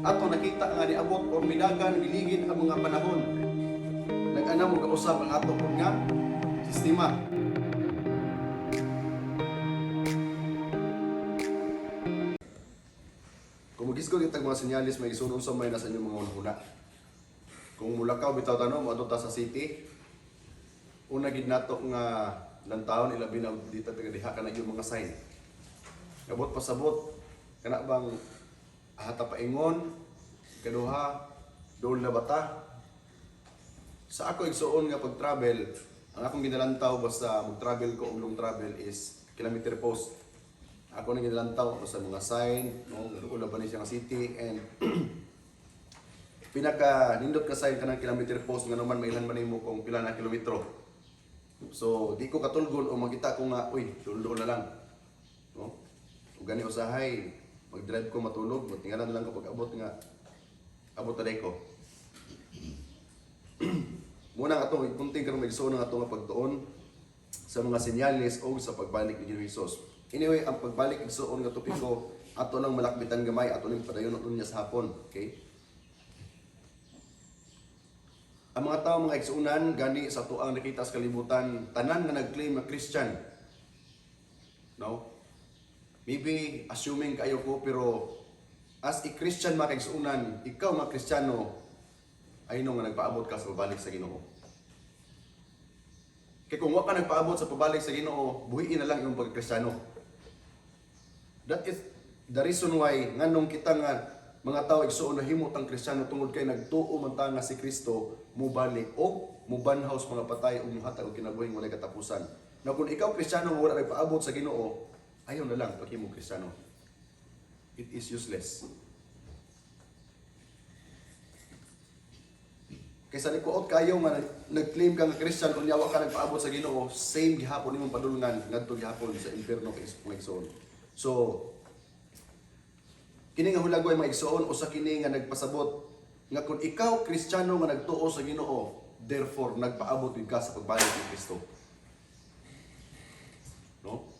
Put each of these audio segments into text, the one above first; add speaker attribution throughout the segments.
Speaker 1: ato nakita nga niabot o minagan niligid ang mga panahon. Nag-ana mo kausap ang ato po nga sistema. Kung magisgol itag mga senyalis, may isunod sa may nasa inyong mga unhuna. Kung Mulakaw bitaw tanong, mo ta sa city, una gid nato nga lantaon ilabi na dito taga-diha ka na yung mga sign. Abot pasabot, kana bang hata paingon, kaduha, doon na bata. Sa ako igsuon nga pag-travel, ang akong ginalantaw basta mag-travel ko, long travel is kilometer post. Ako na ginalantaw sa mga sign, no, una ba ni siya nga city, and pinaka nindot ka sign ka ng kilometer post nga naman mailan man nimo kung pila na kilometro. So di ko katulgon o makita ko nga, uy, tuldo na lang. No? Ug gani usahay, mag-drive ko matulog, matingalan lang ko pag abot nga abot na ko. Muna nga itong ipunting karong nagsuon nga itong pagtuon sa mga senyales o sa pagbalik ni Jesus. Anyway, ang pagbalik igsuon nga topiko ato nang malakbitan gamay, ato nang padayon niya sa hapon, okay? Ang mga tao mga igsuunan gani sa tuang nakita sa kalibutan, tanan nga nag-claim na Christian. No? Maybe assuming kayo ko, pero as a Christian mga igsuunan, ikaw mga Kristiyano ay nung nga nagpaabot ka sa pabalik sa Ginoo. Kaya kung wala ka nagpaabot sa pabalik sa Ginoo, buhiin na lang yung pagkristyano. That is the reason why nganong kita nga mga tao igsuon na himot ang Kristiyano tungod kay nagtuo man ta nga si Kristo mubalik o mubanhaw sa mga patay o muhatag og kinabuhing walay katapusan. Na kung ikaw Kristiyano nga wala nagpaabot sa Ginoo, ayaw na lang paghimo Kristiyano. It is useless. Kaysa nikuot kayo nga nag-claim ka nga Christian kung yawa ka nagpaabot sa Ginoo, same gihapon nimong padulungan ngadto gihapon sa impierno kay igsoon. So kini nga hulagoy mga igsoon usa kini nga nagpasabot nga kung ikaw Kristiyano nga nagtuo sa Ginoo, therefore nagpaabot ka sa pagbalik ni Kristo. No?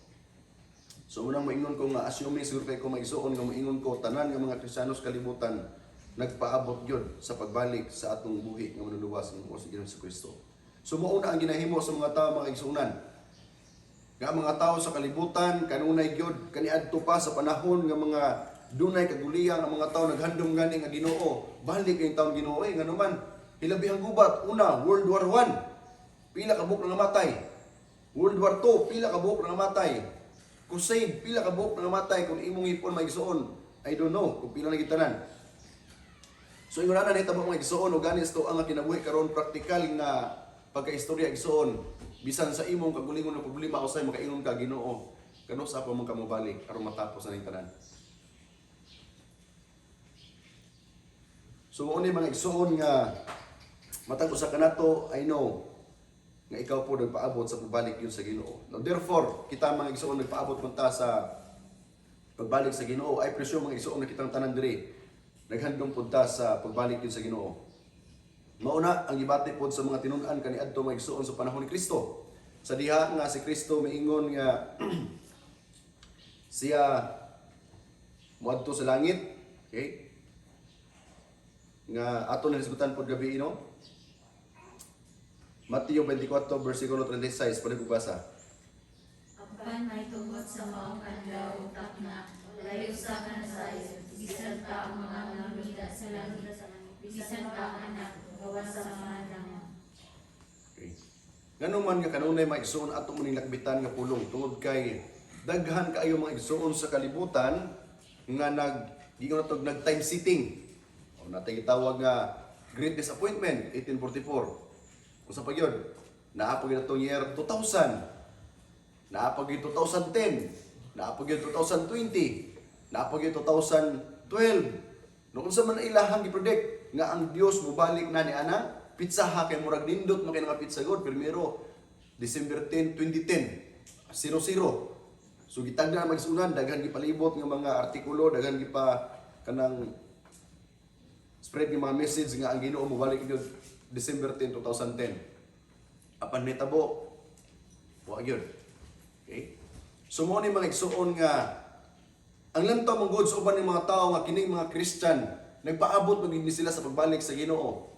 Speaker 1: So unang maingon ko nga assuming siguro kay ko maigsuon nga maingon ko tanan nga mga Kristiyano sa kalibutan nagpaabot yun sa pagbalik sa atong buhi nga manuluwas ng Ginoong Ginoong Kristo. So mauna ang ginahimo sa mga tao mga igsuunan. Nga mga tao sa kalibutan kanunay gyud kaniadto pa sa panahon nga mga dunay kaguliang ang mga tao naghandom gani nga Ginoo. Balik kay taon Ginoo nga naman hilabi ang gubat. Una, World War I. Pila ka buok nga matay. World War II, pila ka buok nga matay. Crusade, pila ka buok nga matay kung imong ipon maigsuon. I don't know kung pila na gitanan. So ingon na nahitabo mga igsuon o ganis to ang kinabuhi karon praktikal nga pagkaistorya igsuon bisan sa imong kagulingon nga problema usay makaingon ka Ginoo kano sa pa man ka mobalik aron matapos na ning tanan. So mo ni mga igsuon nga matag usa kanato I know nga ikaw po nagpaabot sa pagbalik yun sa Ginoo. Now, therefore kita mga igsuon nagpaabot punta sa pagbalik sa Ginoo. I presume mga igsuon na kitang tanan diri naghandom punta sa pagbalik yun sa Ginoo. Mauna ang gibati pod sa mga tinun-an kaniadto mga igsuon sa panahon ni Kristo. Sa diha nga si Kristo miingon nga siya moadto sa langit, okay? Nga ato na hisgutan pod gabi no. Mateo 24 bersikulo 36 pwede ko basa.
Speaker 2: Apan may tungkol sa maong kanlaw utak na layo sa kanasay. Bisan ka ang mga namida sa langit, bisan ka ang anak, gawa sa mga langit.
Speaker 1: Okay. Ganun man nga kanunay mga igsuon ato mo ning lakbitan nga pulong tungod kay daghan kaayo mga igsuon sa kalibutan nga gigon natog nag-time sitting. O natay gitawag nga Great Disappointment 1844. Usa pa gyud, naapog gyud atong year 2000. Naapog gyud 2010, naapog gyud 2020, naapog gyud 2012. Noon sa man ilahang gipredict nga ang Dios mobalik na ni ana pitsaha kay murag nindot man kay nga pizza god primero December 10, 2010. 00. So gitagna magsunan daghan gipalibot nga mga artikulo, daghan gipa kanang spread ng mga message nga ang Ginoo mobalik gyud December 10, 2010. Apan netabo wa gyud. Okay? So mo ni mga igsuon nga ang lantaw mong goods uban ng mga tao nga kining mga Christian nagpaabot maging sila sa pagbalik sa Ginoo.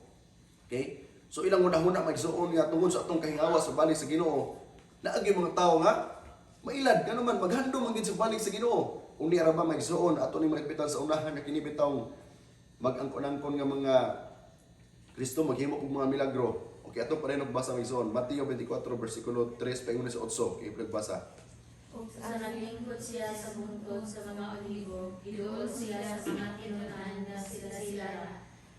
Speaker 1: Okay? So ilang una-una magsuon nga tungod sa atong kahingawa sa balik sa Ginoo, naagi mga tao nga mailad nga naman maghandom ang gid sa balik sa Ginoo. Uni ra ba magsuon ato ni malagpitan sa unahan nga kini bitaw mag-angkon-angkon nga mga Kristo maghimo og mga milagro. Okay, ato pa rin nagbasa magsuon. Mateo 24 versikulo 3 paingon sa 8. Okay, nagbasa.
Speaker 2: Ug sa naglingkod siya sa bungtod sa mga olibo, giduol sila sa mga tinunan na sila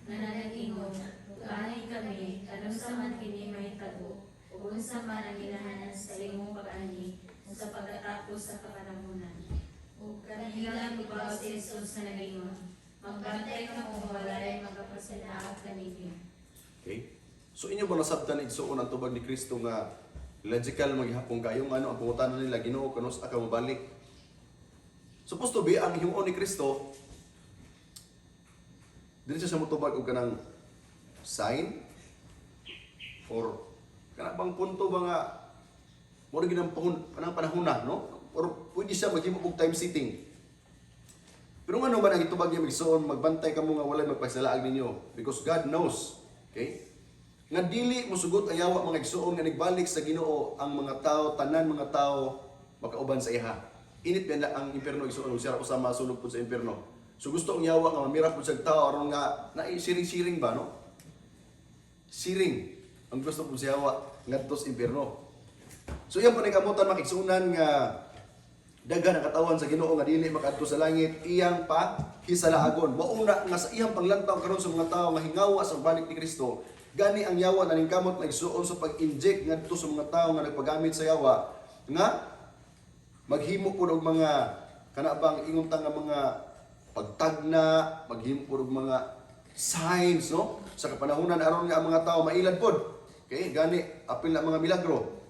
Speaker 2: na nanagingon, "Tuanay kami, kanunsa man kini mahitabo, ug unsa man ang ginahanan sa imong pag-ani, sa pagkatapos sa kapanahunan." Ug kanila lubaw si Jesus na nagingon, "Magbantay ka mo walay magapasinaot kanimo."
Speaker 1: Okay? So inyo ba nasabtan igsuon ang tubag ni Kristo nga logical maghapon kayo nga ano ang pangutana nila Ginoo kanus aka mabalik. Supposed to be ang himuon ni Kristo dili siya motubag og kanang sign or kana bang punto ba nga mo rin ginang panahuna, no? Or pwede siya maghimo og time sitting. Pero ano ba nang itubag niya magsuon magbantay kamo nga walay magpasalaag ninyo because God knows. Okay? Nga dili mosugot ang yawa mga igsuon nga nagbalik sa Ginoo ang mga tao, tanan mga tao makauban sa iha. Init ba ang impierno igsuon ug siya usama sulog pud sa impierno. So gusto ang yawa nga mamira pud sa tao aron nga siring-siring ba no? Siring ang gusto pud sa yawa ngadto sa impierno. So yan po nikamutan makigsunan nga daghan ang katawan sa Ginoo nga dili makadto sa langit iyang pa hisalaagon. Mauna nga sa iyang panglantaw karon sa mga tao nga hingawa sa balik ni Kristo, gani ang yawa na ningkamot nagsuon sa pag-inject ngadto sa mga tao nga nagpagamit sa yawa nga maghimo pud og mga kana bang ingunta nga mga pagtagna, maghimo pud og mga signs no sa kapanahunan aron nga ang mga tao mailad pod. Okay, gani apil na mga milagro.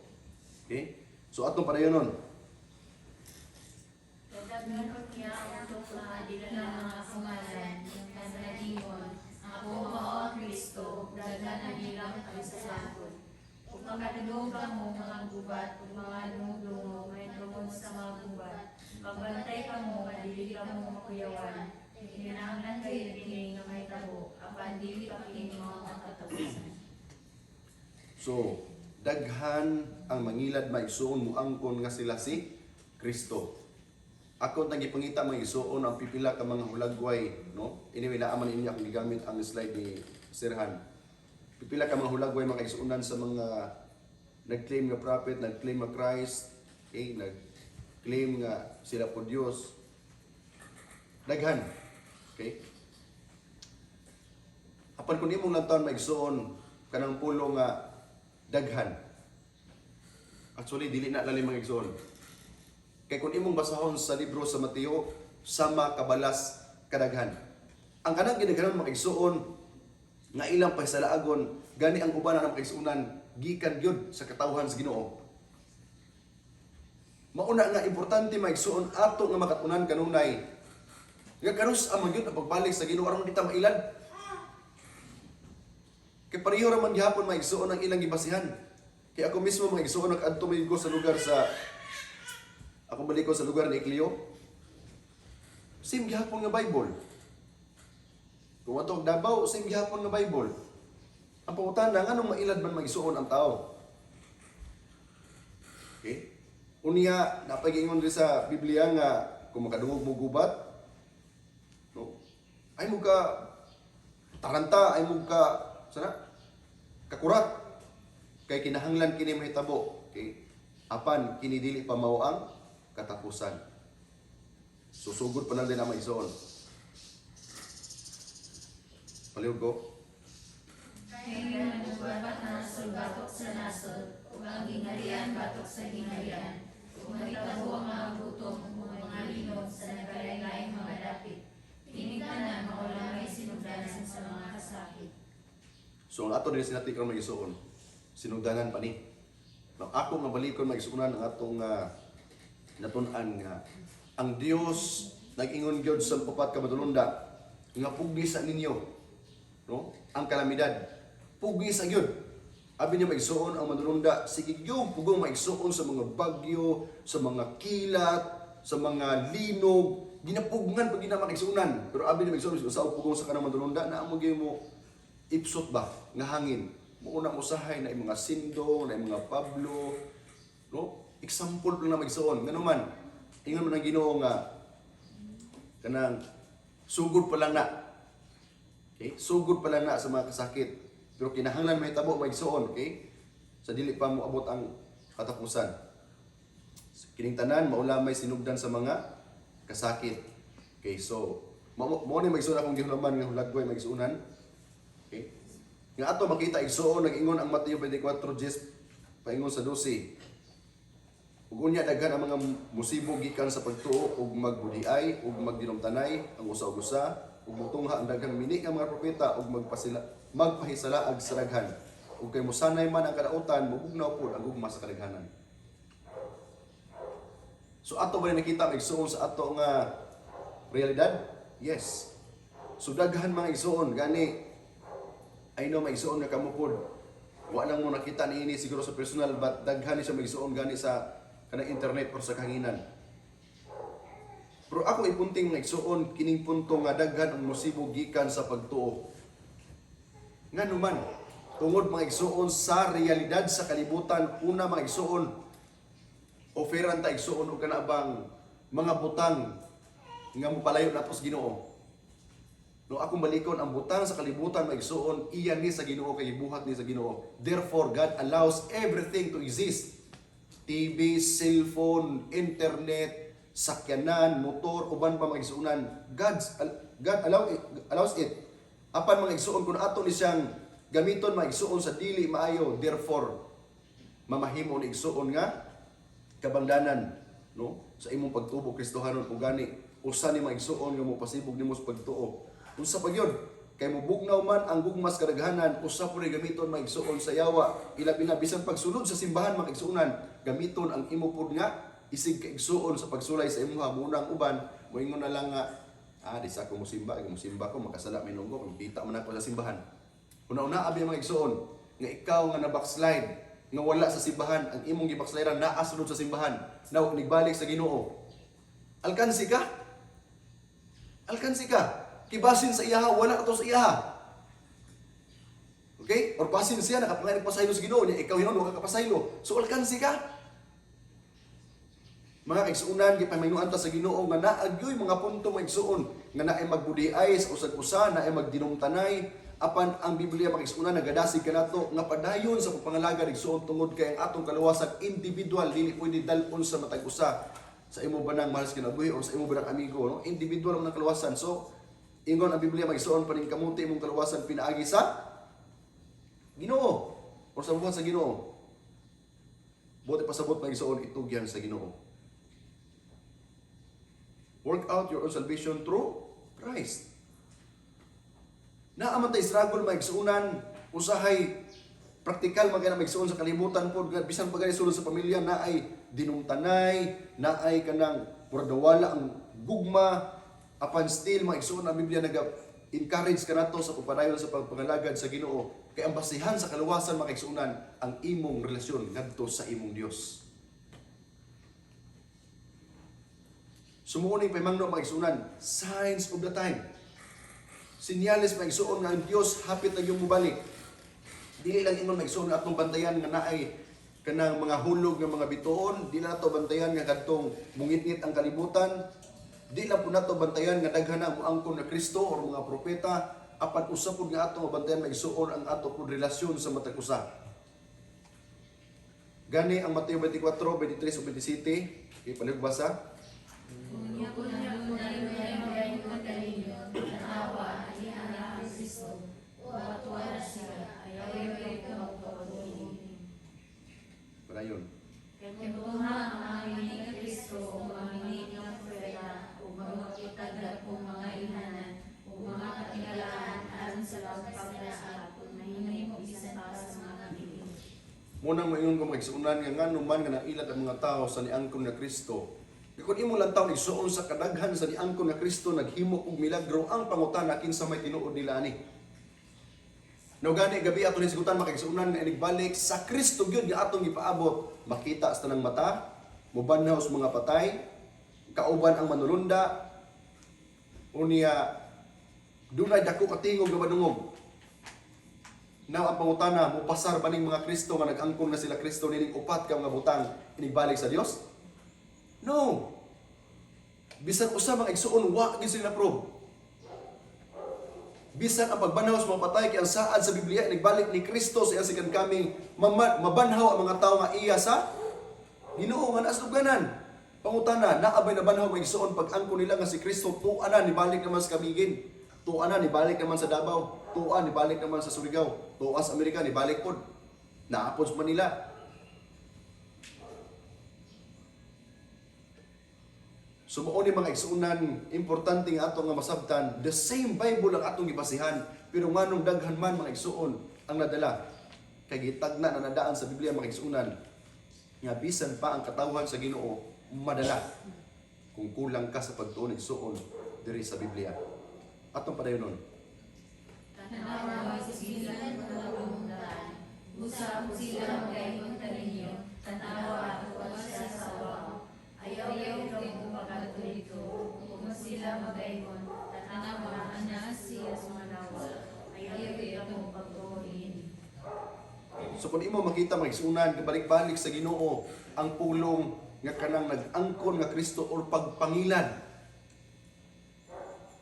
Speaker 1: Okay? So atong padayonon.
Speaker 2: Dadaghan niya ang utong mga dila mga sungalan, nga nagingon, "Ako mao ang Kristo, daghan ang ilang kalisakon." Ug makadungog ka mo mga gubat, ug mga dungo-dungo, may tungod sa mga gubat. Magbantay ka mo, nga dili ka mo makuyawan. Kinahanglan kayo kini nga may tabo, apan dili pa kini mga makatapusan.
Speaker 1: So, daghan ang mangilad maigsuon mo angkon nga sila si Kristo. Ako nang gipangita mga igsuon ang pipila ka mga hulagway, no? Anyway, naaman inyo akong gigamit ang slide ni Sirhan. Pipila ka mga hulagway mga igsuonan sa mga nag-claim nga prophet, nag-claim nga Christ, okay, nag-claim nga sila po Dios. Daghan. Okay? Apan kung imong lantaon maigsuon kanang pulo nga daghan. Actually dili na lalim mga igsuon. Kay kung imong basahon sa libro sa Mateo, sama kabalas kadaghan. Ang kanang gidaghanon mga igsuon nga ilang pahisalaagon gani ang uban ang kaigsuonan gikan gyud sa katawhan sa Ginoo. Mauna nga importante maigsuon ato nga makatunan kanunay nga kanus ang magyud ang pagbalik sa Ginoo aron di ta mailad. Kay pareho ra man gihapon maigsuon ang ilang gibasihan. Kay ako mismo maigsuon nag-adto ko sa lugar sa ako balik ko sa lugar ni Eclio. Same gihapon nga Bible. Kung ato Davao, same gihapon nga Bible. Ang pangutana nganong mailad man maigsuon ang tao? Okay? Unya napagingon rin sa Biblia nga kung makadungog mo gubat, no? Ay mo ka taranta, ay mo ka sana kakurat kay kinahanglan kini mahitabo. Okay? Apan kini dili pa mao ang katapusan. Susugod pa na din ang maigsuon. Paliw ko.
Speaker 2: Kaya nagbabat na nasod batok sa nasod, ug ang gingharian batok sa gingharian, ug mahitabo ang mga gutom, ug mga linog sa nagkalain-laing mga dapit. Tinigtanan mawala may sinugdanan sa mga kasakit.
Speaker 1: So ang ato din sinati karon maigsuon. Sinugdanan pa ni. Nang ako nga balikon maigsuonan ang atong natun-an nga ang Dios nag-ingon gyud sa upat ka madulunda nga pugni sa ninyo, no? Ang kalamidad pugni sa gyud. Abi niya maigsuon ang madulunda sige gyud pugong maigsuon sa mga bagyo, sa mga kilat, sa mga linog, ginapugngan pag gina makigsuonan. Pero abi ni magsuon sa pugong sa kanang manulunda na amo gyud mo ipsot ba nga hangin. Mo una usahay na mga Sindo, na mga Pablo, no? Example lang na magsuon. Ngano man, ingon man ang Ginoo nga kanang sugod pa lang na. Okay? Sugod pa lang na sa mga kasakit. Pero kinahanglan mahitabo magsuon, okay? Sa dili pa mo abot ang katapusan. Kining tanan maulamay sinugdan sa mga kasakit. Okay, so mo ni magsuon akong gihulaman nga hulagway magsuonan. Okay? Nga ato makita igsuon nag-ingon ang Mateo 24:10 paingon sa 12. Ug unya daghan ang mga musibo gikan sa pagtuo ug magbudiay ug magdinumtanay ang usa ug usa ug mutungha ang daghang mini nga mga propeta ug magpahisalaag sa daghan. Ug kay mosanay man ang kadautan mubugnaw pud ang gugma sa kadaghanan. So ato ba nakita igsuon sa ato nga realidad? Yes. So daghan mga igsuon gani I know maigsuon nga kamo pod. Wa lang mo nakita niini siguro sa personal but daghan ni siya maigsuon gani sa kanang internet or sa kahanginan. Pero ako ipunting maigsuon kining punto nga daghan ang musibo gikan sa pagtuo. Ngano man tungod maigsuon sa realidad sa kalibutan una maigsuon oferan ta igsuon og kanabang mga butang nga mopalayo nato sa Ginoo. No akong balikon ang butang sa kalibutan maigsuon iya ni sa Ginoo kay buhat ni sa Ginoo. Therefore God allows everything to exist. TV, cellphone, internet, sakyanan, motor, uban pa maigsuonan. God allows it. Apan maigsuon kun ato ni siyang gamiton maigsuon sa dili maayo. Therefore mamahimo ni igsuon nga kabangdanan, no? Sa imong pagtubo Kristohanon ug gani usa ni maigsuon nga mopasibog nimo sa pagtuo. Unsa pa gyud? Kay mobugnaw man ang gugmas kadaghanan, usa po rin gamiton maigsuon sa yawa. Ilabi na bisan pagsulod sa simbahan maigsuonan, gamiton ang imo pud nga isig kaigsuon sa pagsulay sa imuha munang uban, moingon na lang nga di sa ko mosimba, ko makasala minunggo, kita man ako sa simbahan. Una-una abi maigsuon nga ikaw nga na backslide, nga wala sa simbahan, ang imong gibackslidean naa sulod sa simbahan, na nigbalik sa Ginoo. Alkansi ka? Alkansi ka? Kibasin sa iyaha, wala to sa iyaha. Okay? Or basin siya, nakapangalit pasaylo sa Ginoo niya, ikaw hinon, wala ka pasaylo. So, alkansi ka. Mga kaigsuunan, gipaminuan ta sa Ginoo nga naagyoy mga punto maigsuon nga naay magbudiay sa usag-usa, naay magdinumtanay, apan ang Biblia makaigsuunan nagadasig kanato nga padayon sa pagpangalagad igsuon tungod kay ang atong kaluwasan individual dili pwede dalon sa matag usa sa imo banang mahal sa kinabuhi o sa imo banang amigo, no? Individual ang kaluwasan. So, ingon ang Biblia magsuon pa ning kamuti imong kaluwasan pinaagi sa Ginoo o sa buhat sa Ginoo. Buti pasabot magsuon itugyan sa Ginoo. Work out your own salvation through Christ. Naaman tay struggle magsuunan usahay praktikal magana magsuon sa kalibutan pod bisan pagani sulod sa pamilya na ay dinumtanay, na ay kanang purdawala ang gugma. Apan still maigsuon ang Biblia nag-encourage kanato sa pagpadayon sa pagpangalagad sa Ginoo kay ang basihan sa kaluwasan makaigsuunan ang imong relasyon ngadto sa imong Dios. Sumuuning pamangno maigsuunan, signs of the time. Senyales maigsuon nga ang Dios hapit na yung mubalik. Dili lang ingon maigsuon nga atong bantayan nga naay kanang mga hulog nga mga bituon, dili nato bantayan nga kadtong mungit-ngit ang kalibutan. Di lang po nato bantayan nga daghan ang angkon na Kristo o mga propeta, apan usa pud nga ato bantayan maigsuon ang ato pud relasyon sa matag usa. Gani ang Mateo 24:23 ug 27, ipanugbasa.
Speaker 2: Kunya ko na yung magalinyo, tanawa, alihan ang Kristo, watuwa siya, ayaw ko magpapatuloy.
Speaker 1: Padayon.
Speaker 2: Kaya buha ang mga minig na Kristo, o mga minig na propeta, o mga kitagdag o mga inanan, o mga katingalaan, aron sa pagpapalaat, o nahinay mo bisan para sa mga minig.
Speaker 1: Munang mayon ko magsuunan nga ngano man nga nailat ang mga tao sa niangkon nga Kristo. Kung imo lang taon igsuon sa kadaghan sa niangkon nga Kristo naghimo og milagro ang pangutana kinsa may tinuod nila ani. No gani gabi ato ni sigutan makigsuunan nga inigbalik sa Kristo gyud nga atong gipaabot, makita sa tanang mata, mobanhaw sa mga patay, kauban ang manulunda, Unya dunay dako katingog nga madungog. Now ang pangutana, mo pasar ba ning mga Kristo nga nag-angkon na sila Kristo nining upat ka mga butang inibalik sa Dios? No. Bisan usa mga igsuon wa gyud sila prove. Bisan ang pagbanhaw sa mga patay kay ang saad sa Biblia nagbalik ni Kristo sa iyang second coming, mabanhaw ang mga tawo nga iya sa Ginoo nga naas luganan. Pangutana, naabay na banhaw mga igsuon pag-angkon nila nga si Kristo tuanan nibalik naman sa Kamigin. Tuanan nibalik naman sa Davao, tuan nibalik naman sa Surigao, tuan sa Amerika nibalik pod. Naapod sa Manila. Sumuon ni mga igsuunan, importante nga ato nga masabtan, the same Bible ang atong gibasihan, pero nganong daghan man mga igsuon ang nadala. Kay gitagna na nadaan sa Biblia mga igsuunan, nga bisan pa ang katawhan sa Ginoo madala kung kulang ka sa pagtuon igsuon diri sa Biblia. Atong padayonon.
Speaker 2: Tanawa sila mga pumuntaan. Busa sila magayon kaninyo. Tanawa at wasa sa wao. Ayaw rin pagkatulito. Kung sila magayon. Tanawa ana siya sumanawa. Ayaw rin pagtuhin.
Speaker 1: So kung imo makita mga igsuunan, balik-balik sa Ginoo ang pulong nga kanang nag-angkon nga Kristo or pagpangilad.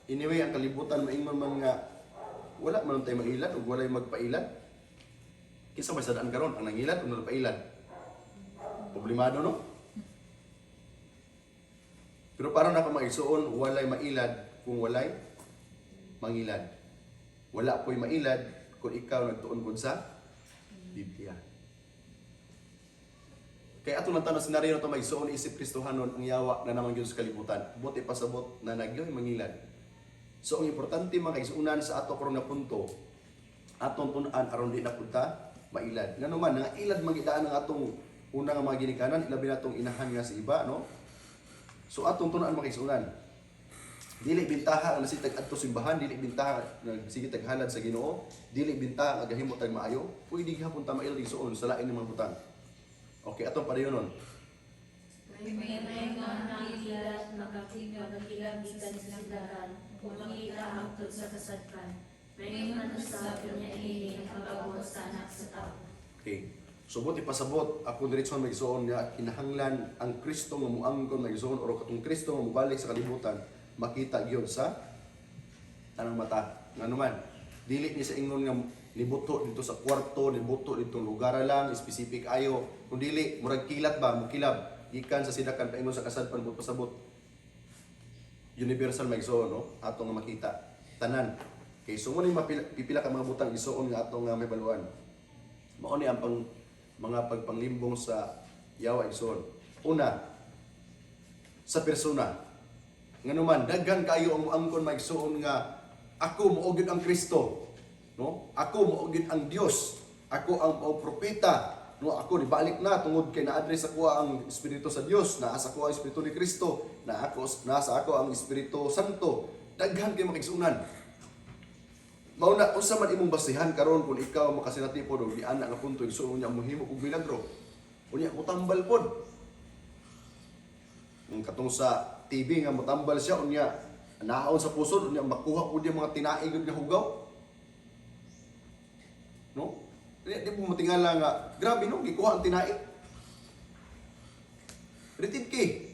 Speaker 1: Anyway, ang kalibutan maingon man nga wala man tayo mailad o walay magpailad. Kinsa may sadaan karon ang nangilad o nagpailad? Problemado no? Pero para na ka maigsuon, walay mailad kung walay mangilad. Wala po'y mailad kung ikaw nagtuon kun sa Biblia. Kaya ato lang tanong senaryo na ito maigsuon isip Kristohanon ang yawa na naman yun sa kalibutan. Buti pasabot na nagyoy mangilad. So ang importante mga kaigsuunan sa ato karon nga punto, atong tun-an aron di na punta mailad. Ngano man nga ilad magidaan ang atong una nga mga ginikanan, ilabi natong inahan nga sa iba, no? So atong tun-an mga kaigsuunan. Dili bintaha ang nasitag adto simbahan, dili bintaha nga sige taghalad sa Ginoo, dili bintaha nga gahimo tag maayo, pwede gihapon ta mailad igsuon sa lain ng mga butang. Okay, atong padayonon.
Speaker 2: May mga nakikilat, nakakilab bisan sa daran, kung makita hangtod sa kasadkan. May manusap niya ini ang pagabot sa anak sa tao.
Speaker 1: Okay. So buti pasabot ako diretso may igsuon nga kinahanglan ang Kristo nga muangkon may igsuon or katong Kristo nga mobalik sa kalibutan makita gyud sa tanang mata. Ngano man dili ni sa ingon nga nibuto dito sa kwarto, nibuto dito lugar lang specific ayo, kun dili murag kilat ba mo kilab gikan sa sidakan paingon sa kasadpan but pasabot universal may igsuon no ato nga makita tanan kay sumuni pipila ka mga butang igsuon nga ato nga may baluan mao ni ang mga pagpanglimbong sa yawa igsoon. Una, sa persona. Ngano man daghan kayo ang muangkon maigsoon nga ako moogid ang Kristo, no? Ako moogid ang Dios. Ako ang propeta, no? Ako nibalik na tungod kay na-address ako ang Espiritu sa Dios, naasa ko ang Espiritu ni Kristo, nasa ako ang Espiritu Santo. Daghan kay maigsuunan. Mauna unsa man imong basihan karon kung ikaw makasinati pod og diana nga punto igsuon niya mohimo og milagro. Unya mutambal pod. Ang katong sa TV nga mutambal siya unya nahaon sa pusod unya makuha pud yung mga tinaig nga hugaw. No? Di mo matingala nga grabe no gikuha ang tinaig. Retid kay.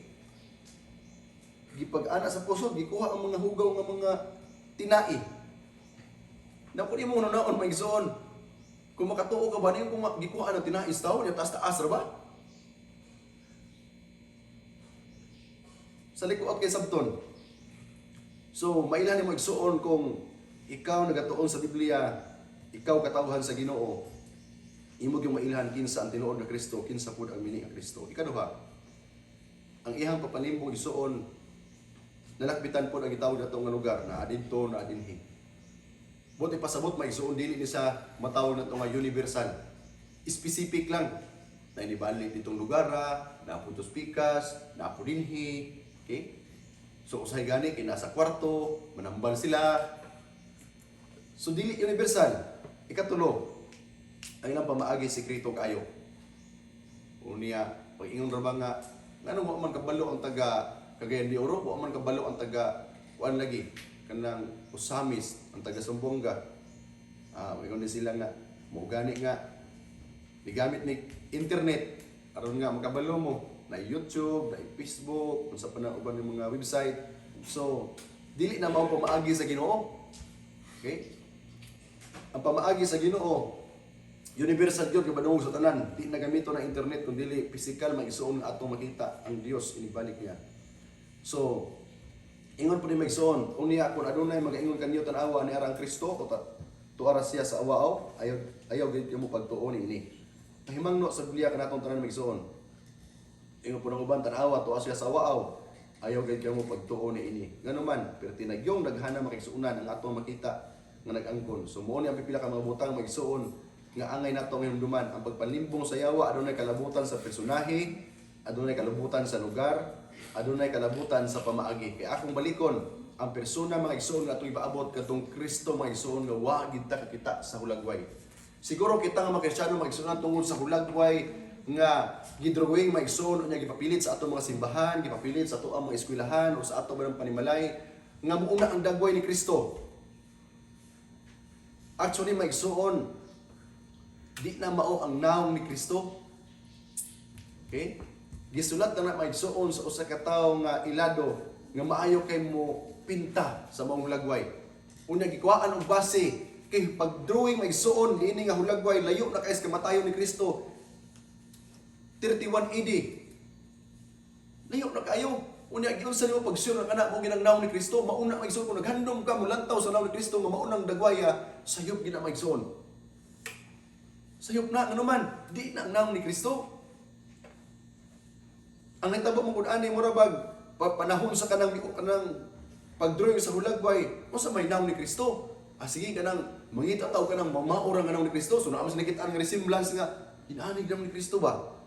Speaker 1: Gipag-ana sa pusod gikuha ang mga hugaw nga mga tinaig. Napo di mo naon maigsoon. Kung makatuo ka ba niyo kung gikuha ng tinais taw niya taas ra ba? Sa likuot kay sabton. So mailan mo igsuon kung ikaw nagatuon sa Biblia, ikaw katawhan sa Ginoo. Imo gyud mailhan kinsa ang tinuod nga Kristo, kinsa pud ang mini nga Kristo. Ikaduha, ang ihang papalimbong igsuon nalakbitan pud ang gitawag nato nga lugar na adinto na adinhi. Buti pasabot maigsuon dili ni sa matawag na ito nga universal. Specific lang. Na inibalik ditong lugar, na putos pikas, na dinhi. Okay? So usahay gani kay nasa kwarto, manambal sila. So dili universal. Ikatulo, ang ilang pamaagi sekreto kayo. Unya, pag ingon ra ba nga, nganong wa man kabalo ang taga Cagayan de Oro, wa man kabalo ang taga kuan lagi kanang usamis ang taga Sumbonga. Mayroon din sila nga mo gani nga digamit ni internet aron nga makabalo mo na YouTube, na Facebook, kung sa panauban ng mga website. So, dili na mao pamaagi sa Ginoo. Okay? Ang pamaagi sa Ginoo, universal yun, kabadungog sa tanan. Di na gamito ng internet, kung dili physical, mag-isuon na atong makita ang Dios inibalik niya. So, ingon po ni mag-isuon, unya kung adunay mag-ingon kanyo tanawa ni arang Kristo, o tuara siya sa awaaw, ayaw gayud mo pagtuon ini. Pahimangno sa Biblia kanatong tanan mag-isuon. Ingon po ng uban tanawa tuwa siya sa awaaw, ayaw gayud mo pagtuon ini. Ngano man, pero tinagyong daghana makigsuonan ang atong makita nga nag-angkon. So mo ni ang pipila ka mga butang mag-isuon nga angay nato ngayon duman ang pagpalimbong sa yawa adunay kalabutan sa personahe, adunay kalabutan sa lugar, adunay kalabutan sa pamaagi. Kay akong balikon ang persona mga igsoon nga atong ipaabot kadtong Kristo mga igsoon nga wa gid ta kakita sa hulagway. Siguro kita nga mga Kristiyano mga igsoon tungod sa hulagway nga gidrawing mga igsoon nya gipapilit sa atong mga simbahan, gipapilit sa ato ang mga eskwelahan o sa ato ba panimalay nga muuna ang dagway ni Kristo. Actually mga igsoon, di na mao ang naong ni Kristo. Okay? Gisulat na maigsuon sa usa ka tawo nga ilado nga maayo kay mo pinta sa maong hulagway. Unya gikuhaan og base kay pag-drawing maigsuon niini nga hulagway layo na kay sa kamatayon ni Kristo. 31 AD. Layo na kayo. Unya giunsa nimo pagsiyon nga kana mo ginagnaw ni Kristo, mauna maigsuon kung naghandom ka mo lantaw sa naw ni Kristo nga maunang dagwaya sayop gina maigsuon. Sayop na ano man, di na ang naw ni Kristo. Ang nagtabo mong kun-ani mo ra bag panahon sa kanang pagdrawing sa hulagway, unsa may naw ni Kristo? Sige kanang mangita taw kanang mamaura nga naw ni Kristo, so naam sa nakit-an nga resemblance nga inanig naw ni Kristo ba?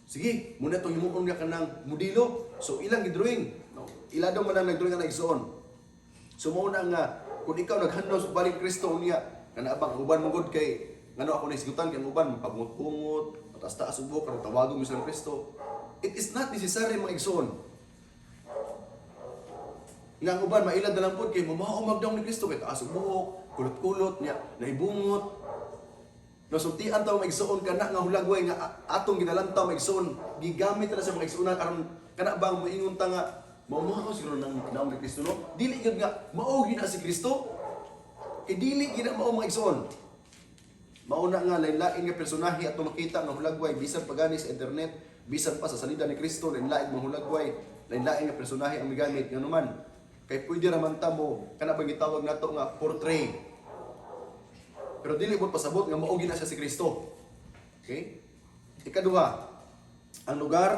Speaker 1: Sige, muna itong himuon nga kanang modelo. So, ilang gidrawing. No? Ila daw man ang nagdrawing nga naigsoon. So, muna nga, kung ikaw naghandol sa balik Kristo, niya, kanaabang uban mo god kay, ngano ako naisgutan, kay uban, pagungot-pungot, matas-taas ubok, karong tawagong misang Kristo. It is not necessary mga igsoon. Nga ang uban, mailad na lang po, kay mamaumag daw ni Kristo, kay taas ubok, kulot-kulot, niya, naibungot, nasultian taw maigsuon kana nga hulagway nga atong ginalantaw maigsuon gigamit na sa mga igsuonan aron kana bang moingon ta nga mao siguro nang naong ni Kristo no dili gyud nga mao gina si Kristo kay dili gina mao maigsuon mao na nga lain-lain nga personahe atong makita nga hulagway bisan pagani sa internet bisan pa sa salida ni Kristo lain-lain mga hulagway lain-lain nga personahe ang migamit ngano man kay pwede ra man ta mo kana bang gitawag nato nga portray. Pero dili mo pasabot nga mao gina siya si Kristo. Okay? Ikaduha, ang lugar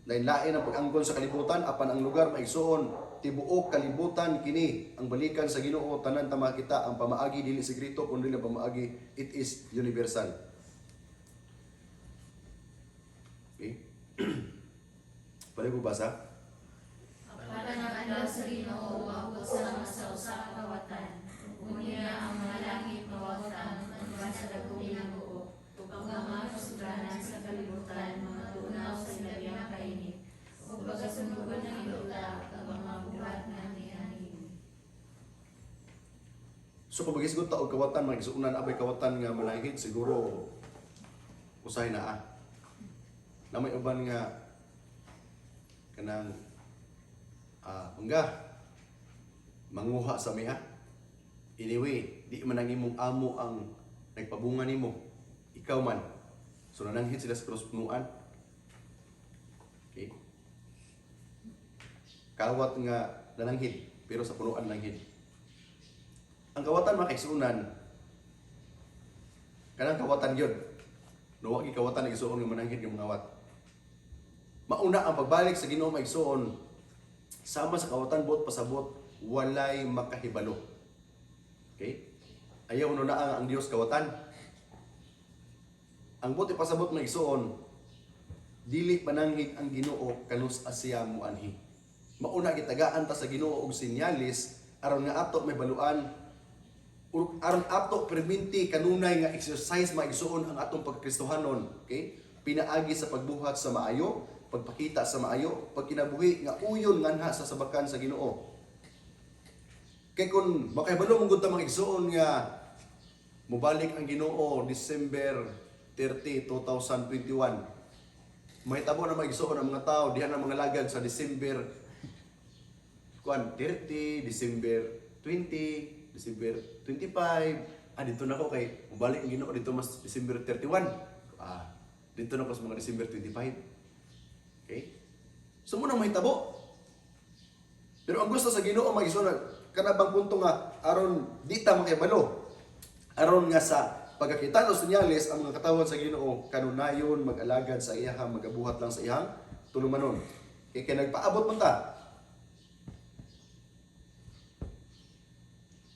Speaker 1: lain-lain ang pag-angkon sa kalibutan apan ang lugar maigsuon tibuok kalibutan kini ang balikan sa Ginoo tanan ta makita ang pamaagi dili sekreto kun dili pamaagi it is universal. Okay? Pwede ko basa?
Speaker 2: Para ng adlaw sa Ginoo maabot sa mga sa kawatan. Unya ang mga langit mawagtang ang sa dagkong ginoo. Ug ang mga kasubranan sa kalibutan mga tunaw sa ilabiyang kainit. Ug pagasunugan ng iluta ang mga buhat ng nihanin.
Speaker 1: So kung magisgot ta og kawatan magisuunan abay kawatan nga malahid siguro usahay na na may uban nga kanang bangga manguha sa miha. Anyway, di man ang imong amo ang nagpabunga nimo. Ikaw man. So nananghid sila sa krus-punuan. Okay? Kawat nga nananghid, pero sa punuan nanghid. Ang kawatan makaigsuunan, kanang kawatan yun. No, wagi kawatan nagisuon nga mananghid yung ngawat. Mauna ang pagbalik sa Ginoo maigsuon, sama sa kawatan buot pasabot, walay makahibalo. Okay? Ayaw no na ang Dios kawatan. Ang buti pasabot na igsuon, dili pananghid ang Ginoo kanus asya mo anhi. Mauna gitagaan ta sa Ginoo og sinyalis aron nga ato may baluan aron ato perminti kanunay nga exercise maigsuon ang atong pagkristohanon. Okay? Pinaagi sa pagbuhat sa maayo, pagpakita sa maayo, pagkinabuhi nga uyon nganha sa sabakan sa Ginoo. Kay kung makahibalo mong gud ta mga igsoon nga mubalik ang Ginoo December 30, 2021. Mahitabo na mga igsoon ang mga tao diha na mga lagad sa December 30, December 20, December 25. Dito na ako kay mubalik ang Ginoo dito mas December 31. Dito na ako sa mga December 25. Okay? So muna mahitabo. Pero ang gusto sa Ginoo mga igsoon kana bang punto nga aron di ta makibalo. Aron nga sa pagkakita o senyales ang mga katawan sa Ginoo kanunayon mag-alagad sa iyaha, magabuhat lang sa iyang tulumanon. Kay nagpaabot man ta.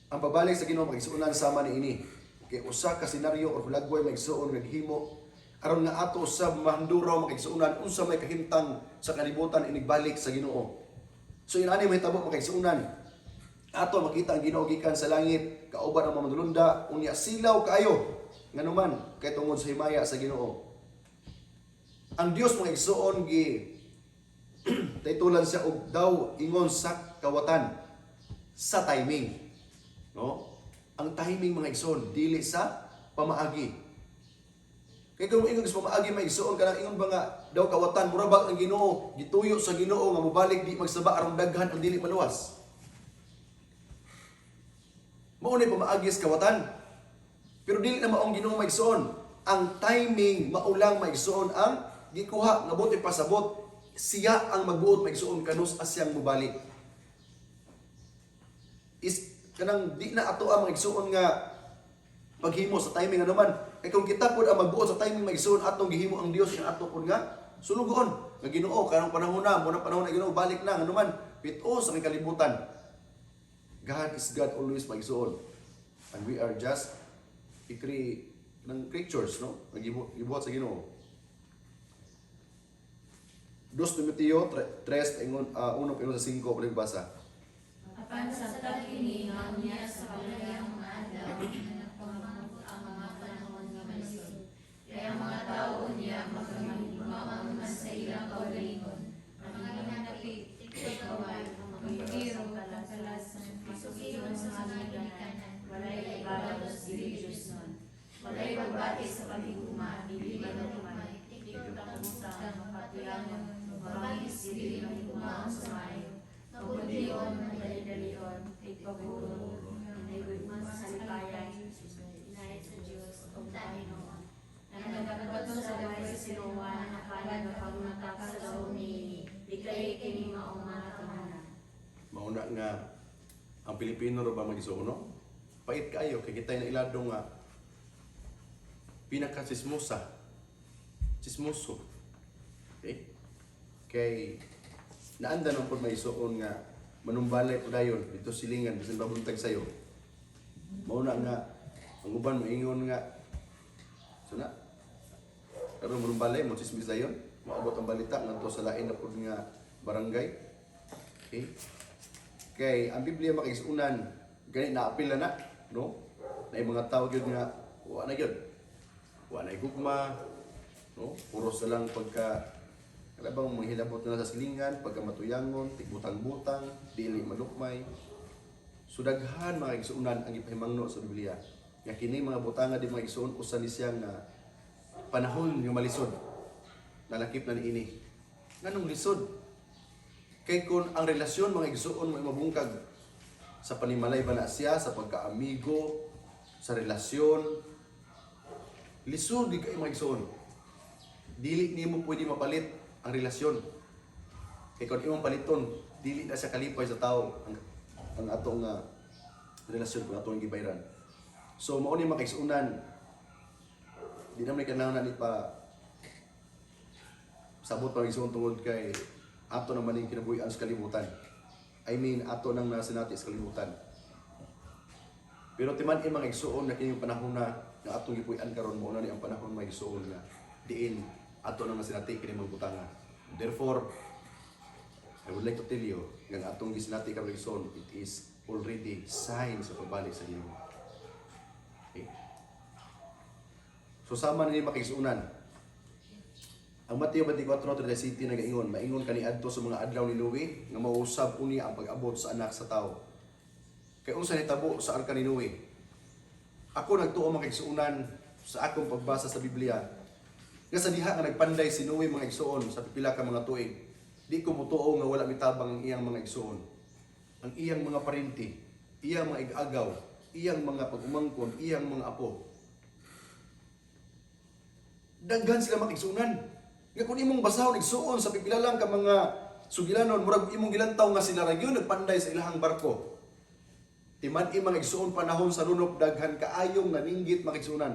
Speaker 1: Ang pabalik sa Ginoo magigsuunan sama ni ini. Kay usa ka senaryo o hulagway magigsuon naghimo aron nga ato sa mahanduraw magigsuunan unsa may kahimtang sa kalibutan inigbalik sa Ginoo. So inani mahitabo magigsuunan. Ato makita ang Ginoo gikan sa langit, kauban ang mga manulunda, unya silaw kaayo nganuman kay tungod sa himaya sa Ginoo. Ang Dios magigsuon gi titulan siya og daw ingon sa kawatan sa timing. No? Ang timing mga igsoon dili sa pamaagi. Kay kung ingon sa pamaagi mga igsoon kanang ingon ba nga daw kawatan mura ba ang Ginoo gituyo sa Ginoo nga mobalik di magsaba aron daghan ang dili maluwas. Mao ni pamaagi sa kawatan. Pero dili na maong Ginoo mga igsoon. Ang timing maulang mga igsoon ang gikuha nga buti pasabot siya ang magbuot mga igsoon kanus asyang mobalik. Kanang di na ato ang magigsuon nga paghimo sa timing anuman. Kay kung kita pud ang magbuot sa timing magigsuon atong gihimo ang Dios nga ato pud nga sulugon. Nga Ginoo kanang panahon na, muna panahon na Ginoo balik na anuman pit-o sa kalibutan. God is God always magigsuon. And we are just ng creatures, no? Nagibuhat sa Ginoo. 2 Timoteo 3 ingon 1 sa 5 pwede basa.
Speaker 2: Apan sa tag-ini nga unya sa palayang mga adlaw na nagpamamag ang mga panahon nga malisod. Kaya ang mga tao unya magmamang sa ilang kaugalingon. Manginanapit, tikaway, magpiro, katalasan, masukiyon sa mga ginikanan, walay ibados dili Diyos nun. Walay pagbati sa pagiguma, dili manumay, tikutang-utang, mapatuyangon, mabangis, dili manigumaon sa mayo. Nabudiyon, madali-dalion, ipaguro, naigugman sa lipayan, inayat sa Diyos, o Panginoon. Nagagabato sa gaway sa sinuwa, nakalag na pagmatak sa loob ni Diklay kini maong mga tamanan.
Speaker 1: Mauna nga, ang Pilipino ro ba mag-isuon, no? Pait kayo, kay kitay na ilado nga, pinaka-sismosa, sismoso. Okay? Kay, naanda nang po may isuon nga manumbalay po dayon dito silingan bisan babuntag sayo. Mauna nga ang uban maingon nga so na karon manumbalay mo sismis dayon maabot ang balita ngadto sa lain na pud nga barangay. Okay? Kay ang Biblia makisunan gani naapil na no? Na mga tao gyud nga wa na gyud. Wa na gugma no? Puro sa lang pagka kalabang manghilabot na sa silingan, pagkamatuyangon, tigbutang-butang, dili malukmay. Sudaghan mga igsuunan ang ipahimangno sa Biblia. Nga kini mga butanga di mga igsuon usa ni siya nga panahon nga malisod. Nalakip na niini. Nganong lisod? Kay kun ang relasyon mga igsuon may mabungkag sa panimalay ba na siya, sa pagkaamigo, sa relasyon, lisod di kay mga igsuon. Dili nimo pwede mapalit ang relasyon. Kaya kung imong paliton, dili na siya kalipay sa tao ang atong relasyon, kung atong gibayran. So, mao ni makaisunan, di naman kailangan na pa sabot pa isuon tungod kay ato naman yung kinabuhian sa kalibutan. I mean, ato nang nasinati sa kalibutan. Pero timan mga igsuon na kining panahon na atong gipuy-an karon mo na ni ang panahon mga igsuon nga diin ato nang nasinati kini mga butanga. Therefore, I would like to tell you nga atong gisinati karon igsoon, it is already sign sa pagbalik sa Ginoo. Okay? So sama ni makigsuunan. Ang Mateo 24:37 nagaingon, maingon kaniadto sa mga adlaw ni Noe nga mausab uni ang pag-abot sa anak sa tao. Kay unsa nitabo sa arka ni Noe? Ako nagtuo mga igsuonan sa akong pagbasa sa Biblia. Nga sa diha nga nagpanday si Noe mga igsuon sa pipila ka mga tuig. Di ko mutuo nga wala mitabang ang iyang mga igsuon. Ang iyang mga parinti, iyang mga igagaw, iyang mga pag-umangkon, iyang mga apo. Daghan sila mga igsuonan. Nga kung imong basahon igsuon sa pipila lang ka mga sugilanon, murag imong gilantaw nga sila ragyon nagpanday sa ilahang barko. Timan mga igsuon panahon sa lunop daghan kaayong naninggit mga igsuonan.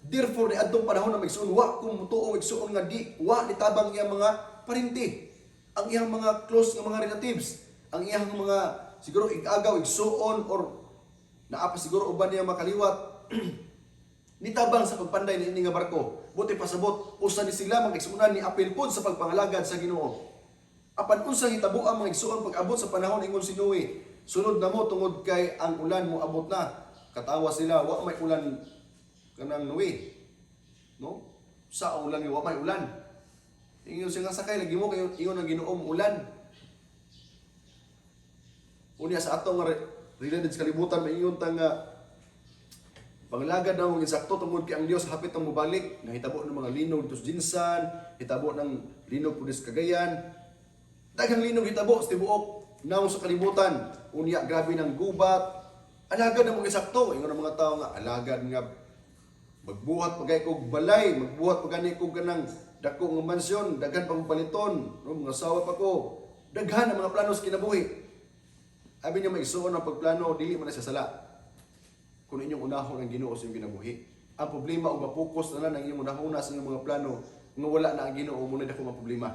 Speaker 1: Therefore, ni adtong panahon na magsuon, wa kung mutuo igsuon nga di, wa nitabang iyang mga parinti, ang iyang mga close nga mga relatives, ang iyang mga siguro igagaw, igsuon, or naapa siguro uban niya makaliwat, nitabang sa pagpanday ni ini nga barko. Buti pasabot, usa ni sila mga igsuonan ni apil pod sa pagpangalagad sa Ginoo. Apan unsang hitabo ang mga igsuon pag-abot sa panahon ingon si Noe, sunod na mo tungod kay ang ulan mo abot na. Katawa sila, wa may ulan kanang Noe. No? Sa ulan wa may ulan. Ingon siya nga sakay lagi mo kay ingon ang Ginoong ulan. Unya sa ato nga related sa kalibutan maingon ta nga panglagad na mong insakto tungod kay ang Dios hapit ang mubalik. Nahitabo ng mga linog tus Jinsan, hitabo ng linog pudis Cagayan. Daghang linog hitabo sa tibuok naong sa kalibutan. Unya grabe ng gubat. Alagad na mong insakto. Ingon ang mga tao nga alagad nga magbuhat pagay kog balay, magbuhat pagani kog kanang dako nga mansyon, daghan pang paliton, no, mga sawa pa ko. Daghan ang mga plano sa kinabuhi. Abi niya maigsuon ang pagplano dili man na siya sala. Kung inyong unahon ang Ginoo sa inyong kinabuhi. Ang problema o mapokus na lang ang inyong unahon sa inyong mga plano nga wala na ang Ginoo muna dako nga problema.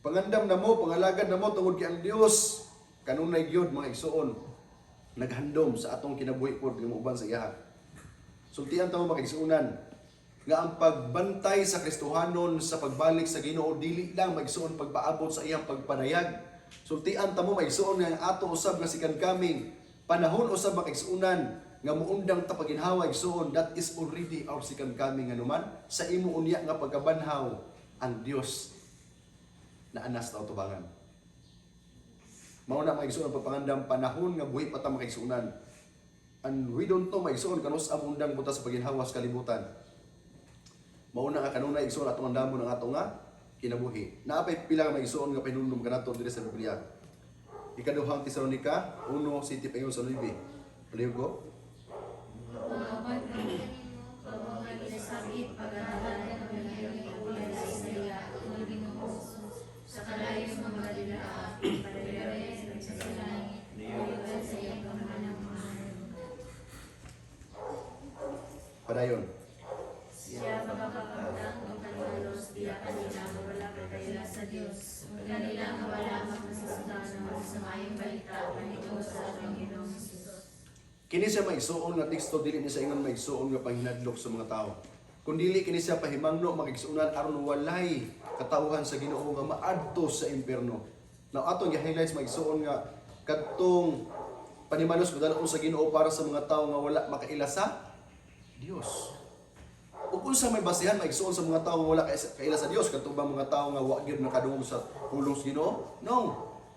Speaker 1: Pangandam na mo, pangalagad na mo tungod kay ang Dios kanunay gyud mga igsuon naghandom sa atong kinabuhi pod nga uban sa iya. Sultian ta mo makaigsuonan nga ang pagbantay sa Kristohanon sa pagbalik sa Ginoo dili lang maigsuon pagpaabot sa iyang pagpanayag. Sultian ta mo maigsuon nga ang ato usab nga sikan kaming panahon usab makaigsuonan nga muundang ta paginhawa igsuon, that is already our sikan kaming anuman sa imo unya nga pagkabanhaw ang Dios na anas ta utubangan. Mao na maigsuon ang pagpangandam panahon nga buhi pa ta makaigsuonan. And we don't know maigsuon kanus ang undang buta sa paginhawa sa kalibutan. Mao na nga kanunay igsuon atong andamon ang ato nga kinabuhi. Naapay pila ka maigsuon nga pinundom kanato diri sa Biblia. Ikaduhang Tesalonika 1:7 sa 9. Paliw ko.
Speaker 2: Pagkapat ng pagkakat isasabit pag-aaral ng mga ulan sa Isaya, mga Ginoo, sa kalayo ng mga dilaan, padalere sa langit, ulan sa iyang kamanang mga
Speaker 1: Padayon.
Speaker 2: siya magkakakamtang ng kanilos, diya kanila mawala katayla sa Diyos. Kanila mawala magmasasudano sa mayong balita, panito sa ating Ginoong Hesus.
Speaker 1: Kini siya maigsuon nga teksto dili ni sa ingon maigsuon nga panghinadlok sa mga tao. Kun dili kini siya pahimangno magigsuonan aron walay katawhan sa Ginoo nga maadto sa impierno. Now atong gi-highlights maigsuon nga kadtong panimanos kadalon sa Ginoo para sa mga tao nga wala makaila sa Dios. Ug unsa may basehan maigsuon sa mga tao nga wala kaila sa Dios kadtong bang mga tao nga wa gyud nakadungog sa pulong sa Ginoo? No.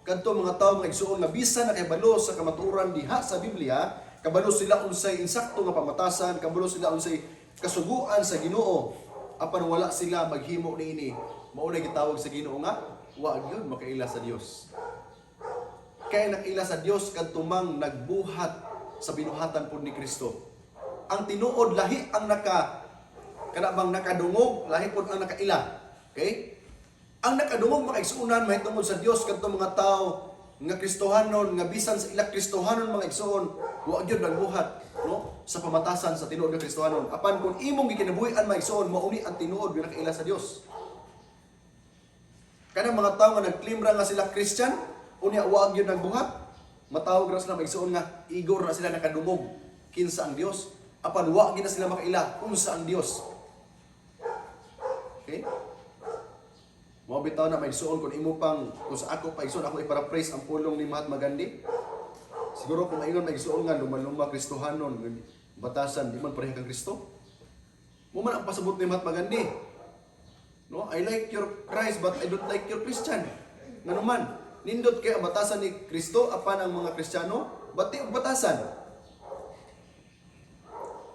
Speaker 1: Kadtong mga tao nga igsuon nga bisan na kahibalo sa kamatuoran diha sa Biblia, kabalo sila unsay insakto nga pamatasan, kabalo sila unsay kasuguan sa Ginoo. Apan wala sila maghimo niini, mao na gitawag sa Ginoo nga wa gyud makaila sa Dios. Kaya nakaila sa Dios kadtumang nagbuhat sa binuhatan pud ni Kristo. Ang tinuod lahi ang kanabang nakadungog, lahi pud ang nakaila. Okay? Ang nakadungog makaigsuonan mahitungod sa Dios kadtong mga tao nga Kristohanon nga bisan sa ila Kristohanon mga igsuon wa gyud nagbuhat no sa pamatasan sa tinuod nga Kristohanon. Apan kung imong gikinabuhi-an maigsuon mao ni ang tinuod nga nakaila sa Dios. Kanang mga tao nga nagclaim ra nga sila Christian unya wa gyud nagbuhat, matawag ra sila maigsuon nga igor na sila nakadungog kinsa ang Dios. Apan wa gyud na sila makaila unsa ang Dios. Okay? Mao bitaw na maigsuon kung imo pang kung sa ako paigsuon ako i-paraphrase ang pulong ni Mahatma Gandhi. Siguro kung maingon maigsuon nga luma-luma Kristohanon batasan di man pareha kang Kristo. Mo man ang pasabot ni Mahatma Gandhi. No, I like your Christ but I don't like your Christian. Ngano man, nindot kay ang batasan ni Kristo apan ang mga Kristiyano bati og batasan.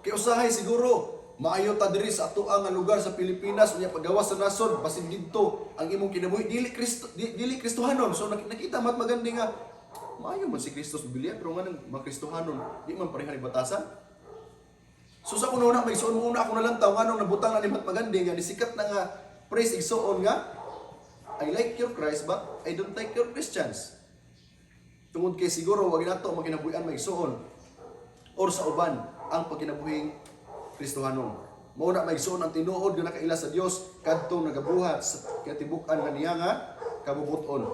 Speaker 1: Kay usahay siguro maayo ta diri sa ato nga lugar sa Pilipinas unya paggawas sa nasod basin didto ang imong kinabuhi dili Kristohanon. So nakita Mahatma Gandhi nga maayo man si Kristo sa Biblia pero nga nang mga Kristohanon di man pareha ni batasan. So sa kuno na may suon muna ako na lang taw nganong nabutang na ni Mahatma Gandhi nga nisikat na nga praise igsuon nga I like your Christ but I don't like your Christians. Tungod kay siguro wag nato magkinabuhian maigsuon or sa uban ang pagkinabuhing Kristohanon. Mao na maigsuon ang tinuod nga nakaila sa Dios kadtong nagabuhat sa katibuk-an nga niya nga kabubuton.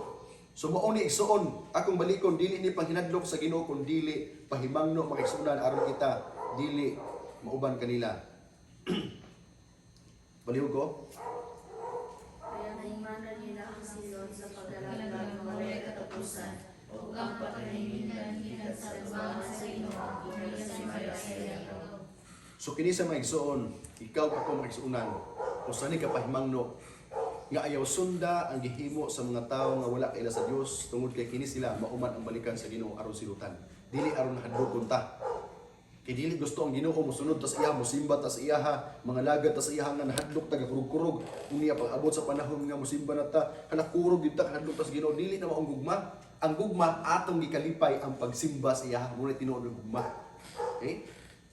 Speaker 1: So mao ni igsuon akong balikon dili ni panghinadlok sa Ginoo kun dili pahimangno makigsunan aron kita dili mauban kanila. Baliw ko.
Speaker 2: Kaya naimanan nila ang silot sa paglalagay ng walay katapusan ug ang pagkanimingan gikan sa tubangan sa Ginoo ug sa mga sa
Speaker 1: So kini sa maigsuon, ikaw ako maigsuunan. Usa ni ka pahimangno nga ayaw sunda ang gihimo sa mga tawo nga wala kaila sa Dios tungod kay kini sila mauman ang balikan sa Ginoo aron silutan. Dili aron hadlokon ta. Kay dili gusto ang Ginoo mosunod ta sa iya, mosimba ta sa iya, mga lagad ta sa iya nga nahadlok ta kurog-kurog. Unya pag abot sa panahon nga mosimba na ta, kana kurog gid ta hadlok ta sa Ginoo, dili na maong gugma. Ang gugma atong gikalipay ang pagsimba sa iya, ngunit tinuod ang gugma. Okay?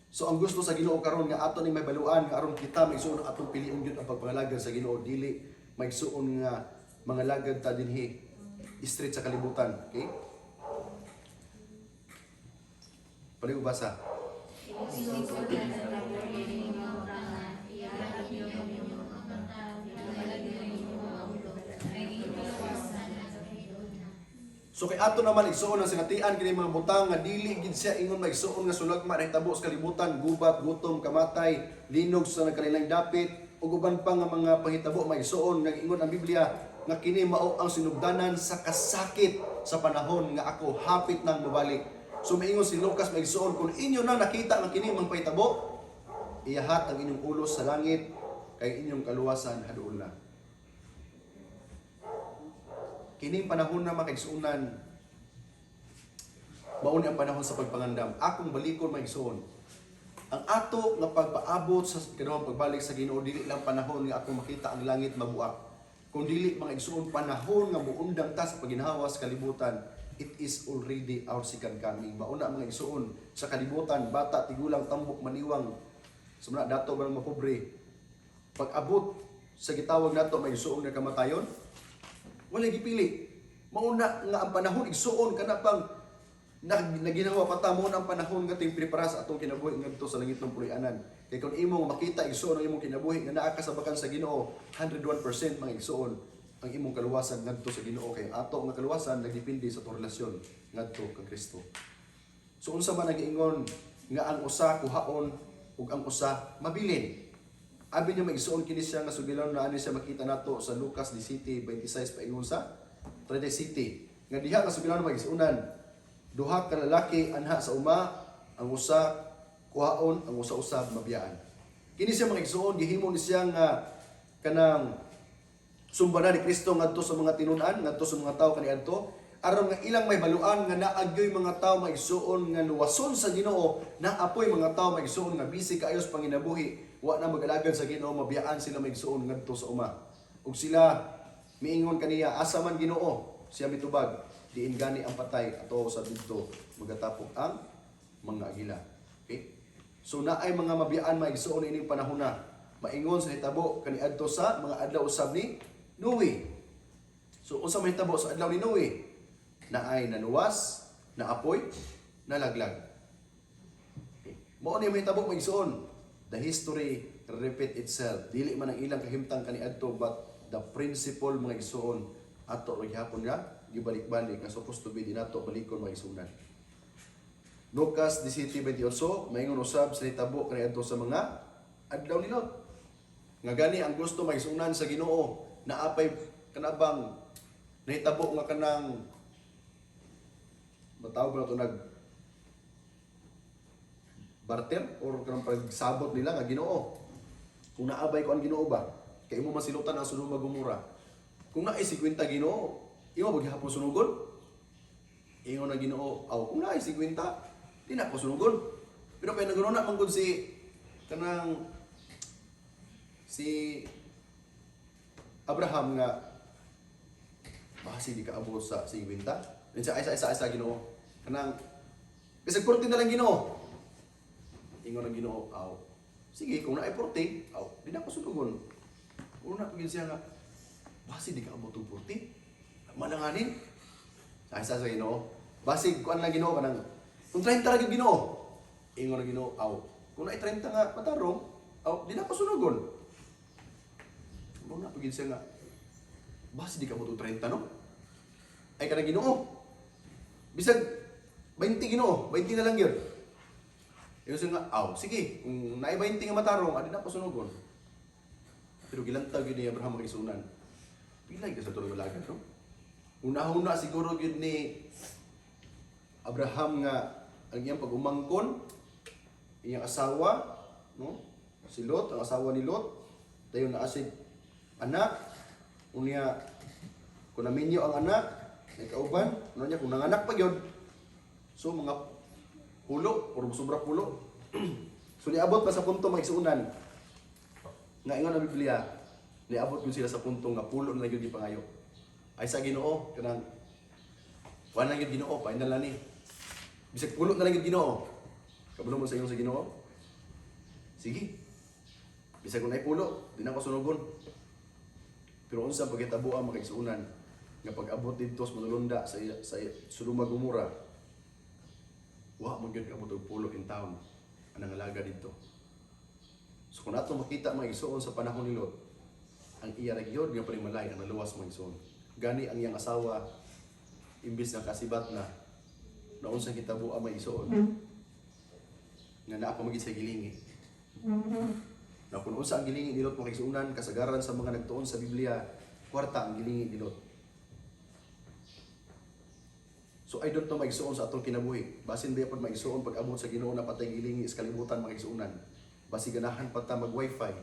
Speaker 1: So ang gusto sa Ginoo karon nga ato ning may baluan nga aron kita maigsuon ang atong piliun gyud ang pagpangalagad sa Ginoo, dili maigsuon nga mga lagad ta dinhi straight sa kalibutan. Okay? Paliw basa. So kay ato naman igsuon ang singatian kini mga butang nga dili gid siya ingon maigsuon nga sulagma nahitabo sa kalibutan, gubat, gutom, kamatay, linog sa nagkalilang dapit ug uban pa nga mga panghitabo maigsuon nga ingon ang Biblia nga kini mao ang sinugdanan sa kasakit sa panahon nga ako hapit nang mabalik. So maingon si Lucas maigsuon kung inyo na nakita nga kini mang pahitabo, iyahat ang inyong ulos sa langit kay inyong kaluwasan haduol na. Kining panahon na makaigsuunan, mauni ang panahon sa pagpangandam. Akong balikon maigsuon. Ang ato nga pagpaabot sa kanang pagbalik sa Ginoo dili lang panahon nga ako makita ang langit mabuak. Kung dili mga igsuon panahon nga muundang ta sa paginhawa sa kalibutan, it is already our second coming. Mauna mga igsuon sa kalibutan, bata, tigulang, tambok, maniwang, sumuna dato ba ng mapobre. Pag-abot sa gitawag nato may igsuon nga kamatayon, wala gipili. Mauna nga ang panahon igsuon kana pang naginawa pa ta mo ang panahon nga ting prepara sa atong kinabuhi ngadto sa langit ng puloy-anan. Kay kun imong makita igsuon ang imong kinabuhi nga naa ka sa bakan sa Ginoo, 101% mga igsuon ang imong kaluwasan ngadto sa Ginoo kay ato nga kaluwasan nagdepende sa atong relasyon ngadto kang Kristo. So unsa man nagiingon nga ang usa kuhaon ug ang usa mabilin. Abi niya maigsuon kini siya nga sugilanon na ani siya makita nato sa Lucas 17:26 paingon sa 37 nga diha nga sugilanon maigsuonan duha ka lalaki anha sa uma ang usa kuhaon ang usa usab mabiyaan. Kini siya maigsuon gihimo ni siya nga kanang sumbana ni Kristo ngadto sa mga tinun-an ngadto sa mga tawo kaniadto aron nga ilang may baluan nga naagyoy mga tawo maigsuon nga luwason sa Ginoo naapoy mga tawo maigsuon nga bisig kaayo sa panginabuhi wa na mag-alagad sa Ginoo mabiyaan sila maigsuon ngadto sa uma ug sila miingon kaniya asa man Ginoo siya mitubag diin gani ang patay ato sa didto magatapok ang mga agila. Okay, so naay mga mabiyaan maigsuon ining panahon na maingon sa hitabo kaniadto sa mga adlaw usab ni Noe. So unsa may hitabo sa adlaw ni Noe? Naay naluwas, naapoy, nalaglag. Okay. Mao ni mahitabo maigsuon. The history repeat itself. Dili man ang ilang kahimtang kaniadto but the principle mga igsuon ato ug gihapon nga gibalik-balik nga supposed to be dinato balikon maigsunan. Lucas 17:28 maingon usab sa hitabo kaniadto sa mga adlaw ni Lot. Nga gani ang gusto maigsunan sa Ginoo naapay kanabang nahitabo nga kanang matawag na ito barter or kanang pagsabot nila nga Ginoo. Kung naabay ko ang Ginoo ba, kay imo masilutan ang Sodoma Gomora. Kung naay 50 Ginoo, imo ba gihapon sunugon? Ingon ang Ginoo, aw kung naay 50, di na ko sunugon. Pero kay naguna man gud si Abraham nga basi di kaabot sa 50. Sa isa Ginoo. Kanang bisag 40 na lang Ginoo. Ingon ang Ginoo, aw sige, kung naay 40, aw, di na ko sunugon. Una pagin siya nga, basi di ka abot 40. Malanganin. Ay sa Ginoo. Basi kuan lang Ginoo kanang kung 30 ra gyud Ginoo. Ingon ang Ginoo, aw, kung naay 30 nga matarong, aw, di na ko sunugon. Una pagin siya nga, basi di ka abot 30 no? Ay kanang Ginoo. Bisag 20 Ginoo, 20 na lang gyud. Yung siya nga, aw, sige, kung naay 20 nga matarong, adi na ko sunugon. Pero gilantag yun ni Abraham makisunan. Pilay ka sa tulong malagan, no? Una-una siguro yun ni Abraham nga ang iyang pag-umangkon, iyang asawa, no? Si Lot, ang asawa ni Lot, tayo na asig anak, unya, kung naminyo ang anak, may kauban, ano niya, kung nanganak pa yun, so mga pulo, or sobra pulo. So niabot pa sa punto magsuunan. Nga ingon ang Biblia, niabot yun sila sa punto nga pulo na yun di pangayo. Ay sa Ginoo, kanang wala lang yun Ginoo, painal na ni. Bisag pulo na lang yun Ginoo. Kabalo mo sa inyo sa Ginoo? Sige. Bisag kung ay pulo, di na ko sunugon. Pero unsa pagkitabo ang makigsuunan nga pag-abot dito sa manulunda sa Sodoma Gomora, wa mo gyud kabot og pulo in town anang alaga dito. So kung ato makita mga igsoon sa panahon ni Lot, ang iya ra gyud nga panimalay ang naluwas mga igsoon. Gani ang iyang asawa imbis na kasibat na naunsa kitabo ang mga igsoon. Nga naa pa magid sa gilingi. Na kung unsa ang gilingi ni Lot mga igsoonan kasagaran sa mga nagtuon sa Biblia, kwarta ang gilingi ni Lot. So I don't know maigsuon sa atong kinabuhi. Basin ba pod maigsuon pag abot sa Ginoo na patay gilingi is kalibutan maigsuonan. Basin ganahan pa ta mag Wi-Fi.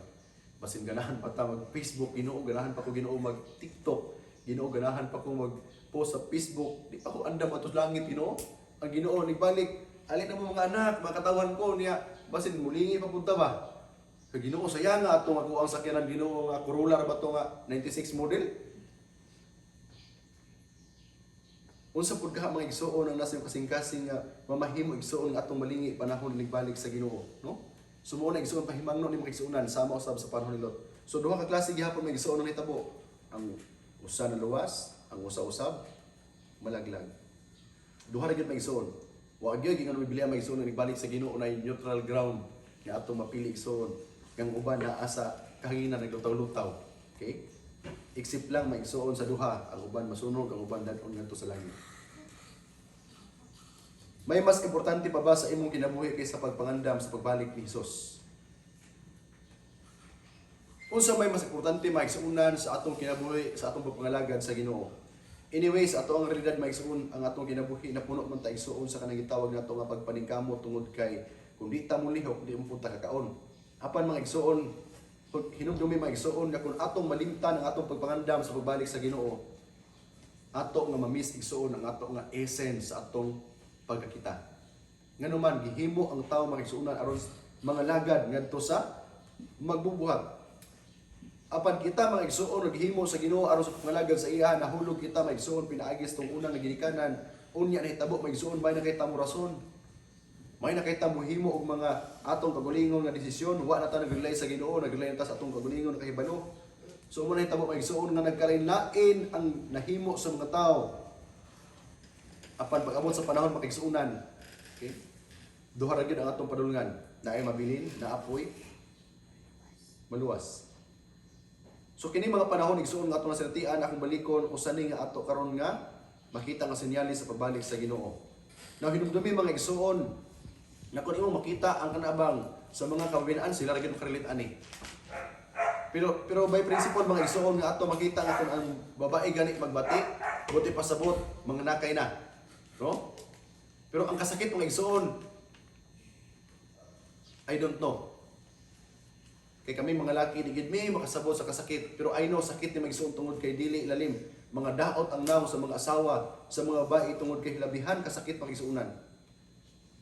Speaker 1: Basin ganahan pa ta mag Facebook, Ginoo ganahan pa ko Ginoo mag TikTok. Ginoo ganahan pa ko mag post sa Facebook. Di pa ko andam atos langit Ginoo. Ang Ginoo ni balik, alin na mo mga anak, mga katawan ko niya. Basin mulingi papunta ba? Kay Ginoo saya nga atong ako ang sakyanan Ginoo nga Corolla ra ba to nga 96 model? Unsa pud ka mga igsuon ang nasa kasing-kasing nga mamahimo igsuon nga atong malingi panahon ligbalik sa Ginoo, no? Sumo na igsuon pahimangno ni mga igsuonan sama usab sa panahon ni Lot. So duha ka klase gihapon mga igsuon ang hitabo. Ang usa na luwas, ang usa usab malaglag. Duha ra gyud mga igsuon. Wa gyud gingon Biblia mga igsuon nga balik sa Ginoo na neutral ground nga atong mapili igsuon. Kang uban na asa kahanginan naglutaw-lutaw. Okay? Except lang maigsuon sa duha, ang uban masunog, ang uban dadon ngadto sa langit. May mas importante pa ba sa imong kinabuhi kaysa pagpangandam sa pagbalik ni Hesus? Unsa may mas importante maigsuonan sa atong kinabuhi, sa atong pagpangalagad sa Ginoo? Anyways, ato ang realidad maigsuon ang atong kinabuhi na puno man ta igsuon sa kanang gitawag nato nga pagpaningkamot tungod kay kung di ta mulihok, di mo punta kakaon. Apan mga igsuon, hinumdumi maigsuon nga kung atong malimtan ang atong pagpangandam sa pagbalik sa Ginoo, ato nga mamiss igsuon ang ato nga essence sa atong pagkakita. Nganuman gihimo ang tawo maigsuonan aron mga lagad ngadto sa magbubuhat. Apan kita maigsuon nga gihimo sa Ginoo aron sa pangalagad sa iya, nahulog kita maigsuon pinaagis tong unang ginikanan, unya nahitabo maigsuon bay nakita mo rason. May nakita mo himo og mga atong kagulingon nga desisyon, wa na ta naglay sa Ginoo, naglay ta sa atong kagulingon nga kahibalo. So mo na hitabo maigsuon nga nagkalain-lain ang nahimo sa mga tawo. Apan pag-abot sa panahon makigsuonan. Okay? Duha ra gyud ang atong padulngan, naay mabilin, naapoy, maluwas. So kini mga panahon igsuon nga atong nasaltian akong balikon usani nga ato karon nga makita nga senyales sa pagbalik sa Ginoo. Now hinumdumi mga igsuon na kung imo makita ang kanabang sa mga kabinaan sila ra gyud makarelit ani. Pero by principle mga igsuon nga ato makita nga kung ang babae gani magbati, buti pasabot mga nakay na. No? Pero ang kasakit mga igsuon, I don't know. Kay kami mga laki, di gid mi makasabot sa kasakit. Pero I know sakit ni mag-igsoon tungod kay dili lalim. Mga daot ang naw sa mga asawa, sa mga babae tungod kay hilabihan kasakit mag-igsuonan.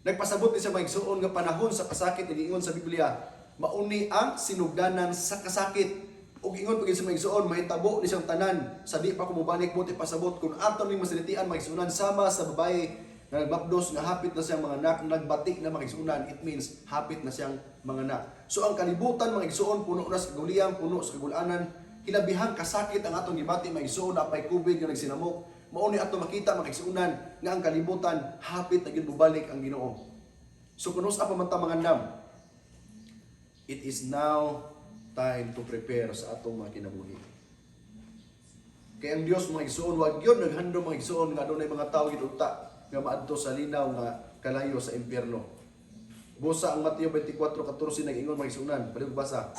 Speaker 1: Nagpasabot ni sa mag-igsuon nga panahon sa kasakit ingon sa Biblia, mauni ang sinugdanan sa kasakit. Ug ingon pagin sa mag-igsuon, mahitabo ni siyang tanan sa di pa ko mobalik buti pasabot kung aton ning masilitian mag-igsuonan sama sa babae na nagmapdos nga hapit na siyang mga anak, nagbati na mag-igsuonan, it means hapit na siyang mga anak. So ang kalibutan mga igsuon puno na sa kaguliyang, puno sa kagulanan, hilabihang kasakit ang atong gibati mag-igsuon na pay COVID nga nagsinamok. Mao ni ato makita mag-igsuonan nga ang kalibutan hapit na gyud bubalik ang Ginoo. So kuno sa pamanta mga andam, it is now time to prepare sa atong mga kinabuhi. Kay ang Dios mga igsuon wag gyud naghandom mga igsuon nga adunay mga tawo gid uta nga maadto sa linaw nga kalayo sa impyerno. Busa ang Mateo 24:14 nag-ingon mga igsuonan, balik basa.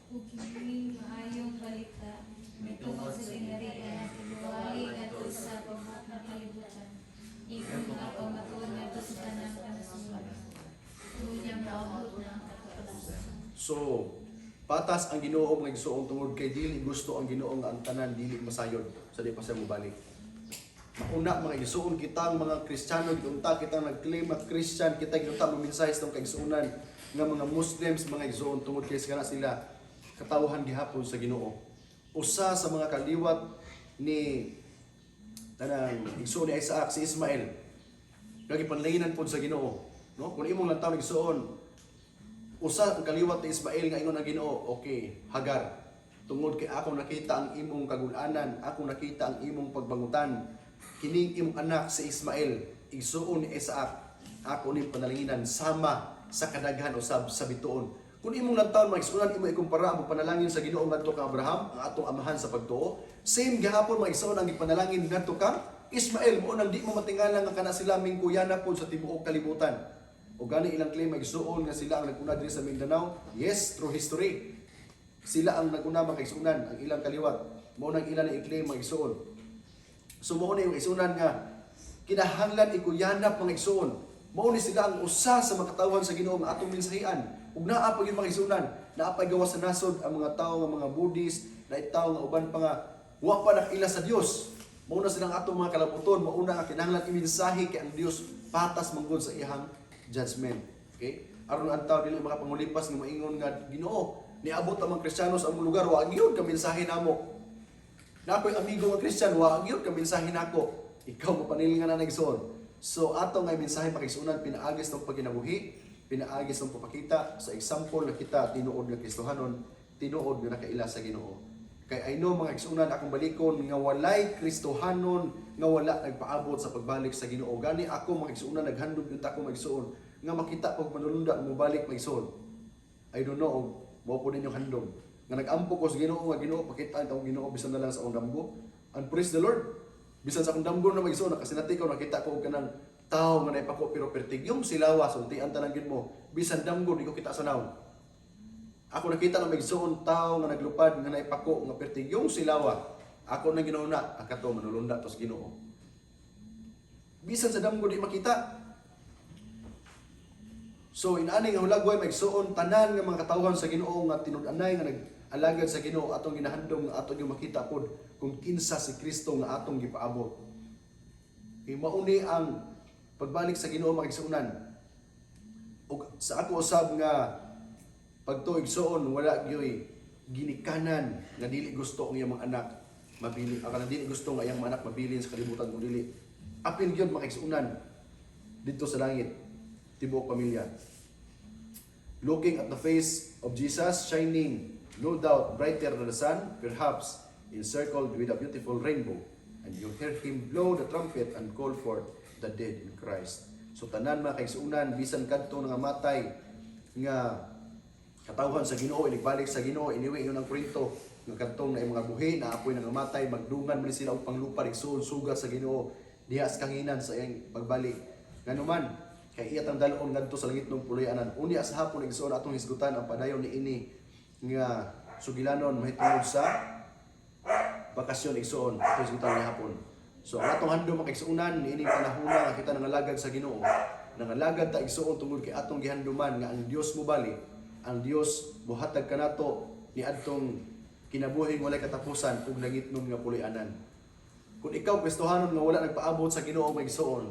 Speaker 2: Ug kining maayong balita mitungod sa gingharian buhay ngadto sa pagbuot ng kalibutan. Ingon nga pamatuod ngadto sa tanang kanasuran. Unyang maabot na ang katapatan.
Speaker 1: So, patas ang Ginoo mga igsuon tungod kay dili gusto ang Ginoo nga ang tanan dili masayod sa di pa siya mobalik. Mauna mga igsuon kitang mga Kristiyano giunta kita nag-claim na Christian kita giunta maminsahe sa kaigsuonan nga mga Muslims mga igsuon tungod kay sila katawhan gihapon sa Ginoo. Usa sa mga kaliwat ni tanang igsuon ni Isaac si Ismael. Nagipanlayinan pod sa Ginoo, no? Kung imong lang tawo igsuon, usa ang kaliwat ni Ismael nga ingon ang Ginoo, okay, Hagar. Tungod kay ako nakita ang imong kagulanan, ako nakita ang imong pagbangutan. Kining imong anak si Ismael, igsuon ni Isaac, ako ni panalanginan sama sa kadaghan usab sa bituon. Kung imong lantaw mag-igsuonan imo ikumpara ang panalangin sa Ginoo ngadto ka Abraham, ang atong amahan sa pagtuo, same gihapon mag-igsuon ang ipanalangin ngadto ka Ismael, mo nang di mo matingala nga kana sila mingkuyana pod sa tibuok kalibutan. O gani ilang claim mag-igsuon nga sila ang naguna diri sa Mindanao? Yes, through history. Sila ang naguna mag-igsuonan, ang ilang kaliwat. Mao nang ilan na i-claim mag-igsuon. So mao ni yung igsuonan nga kinahanglan ikuyanap mga igsuon. Mao ni sila ang usa sa makatawhan sa Ginoo nga atong mensahian. Ug naa pa gyud mga igsuonan, naa pa gawas sa nasod ang mga tawo nga mga Buddhist, na tawo nga uban pa nga wa pa nakila sa Dios. Mao na silang atong mga kalabuton, mao na nga kinahanglan imensahe kay ang Dios patas manggod sa iyang judgment. Okay? Aron ang tawo dili makapangulipas nga maingon nga Ginoo, niabot ang mga Kristiyano sa among lugar wa gyud ka mensahe namo. Na ako'y amigo nga Christian, wa gyud ka mensahe nako. Ikaw mapanilingan na nagsuon. So ato nga mensahe makigsuonan pinaagis ng pagkinabuhi, pinaagis ng papakita sa example na kita tinuod nga Kristohanon, tinuod nga nakaila sa Ginoo. Kay I know mga igsuonan akong balikon nga walay Kristohanon nga wala nagpaabot sa pagbalik sa Ginoo. Gani ako mga igsuonan naghandog gyud ako magsuon nga makita pag manulunda mo balik magsuon. I don't know, mao po ninyo handog. Nga nag-ampo ko sa Ginoo nga Ginoo pakita ang Ginoo bisan na lang sa akong damgo. And praise the Lord. Bisan sa akong damgo na magsuon nakasinati ko nakita ko kanang tao nga naipako pero pertigyong silawa sultian tanan gid mo. Bisan damgo di ko kita sa naw. Ako nakita na magsuon tao nga naglupad nga naipako nga pertigyong silawa. Ako na ginauna akato manulunda to sa Ginoo. Bisan sa damgo di makita. So inaani nga hulagway magsuon tanan nga mga katawhan sa Ginoo nga tinud-anay nga nag-alagad sa Ginoo atong ginahandom nga aton yung makita pod kung kinsa si Kristo nga atong gipaabot. Kay mauni ang pagbalik sa Ginoo magsuonan. Ug sa ako usab nga pagtuig suon wala gyoy ginikanan nga dili gusto ang iyang mga anak mabili. Ako na dili gusto nga iyang mga anak mabilin sa kalibutan kung dili. Apil gyud makigsuonan dito sa langit. Tibuok pamilya. Looking at the face of Jesus shining, no doubt brighter than the sun, perhaps encircled with a beautiful rainbow, and you hear him blow the trumpet and call forth the dead in Christ. So tanan mga kaigsuonan bisan kadto nga matay nga katawhan sa Ginoo inigbalik sa Ginoo iniwi ingon ang Korinto nga kadtong na mga buhi na apoy nga matay magdungan man sila og panglupa igsuon suga sa Ginoo diha sa kanginan sa iyang pagbalik. Nganuman kay iyat ang dalon ngadto sa langit ng puloy-anan. Unya sa hapon igsuon atong hisgutan ang padayon niini nga sugilanon mahitungod sa bakasyon igsuon atong hisgutan ni hapon. So ang atong handom makigsuonan niini panahona nga kita nangalagad sa Ginoo. Nangalagad ta igsuon tungod kay atong gihanduman nga ang Dios mo bali ang Dios buhatag kanato ni adtong kinabuhi walay katapusan ug nangitnon nga puloy-anan. Kung ikaw Kristohanon nga wala nagpaabot sa Ginoo nga igsuon,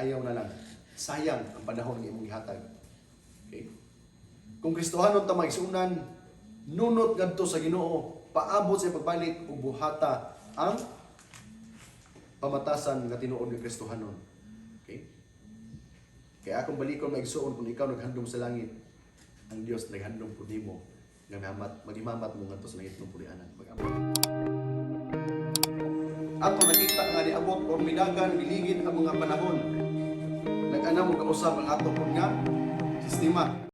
Speaker 1: ayaw na lang. Sayang ang panahon nga imong gihatag. Okay? Kung Kristohanon ta maigsuunan, nunot ngadto sa Ginoo, paabot sa pagbalik ug buhata ang pamatasan nga tinuod nga Kristohanon. Okay? Kaya akong balikon maigsuon kung ikaw naghandom sa langit, ang Dios naghandom pud nimo nga maghimamat mo ngadto sa langit ng pulianan. Ato nakita nga niabot o minagan biligid ang mga panahon. Nag-ana mo kausab ang ato nga sistema.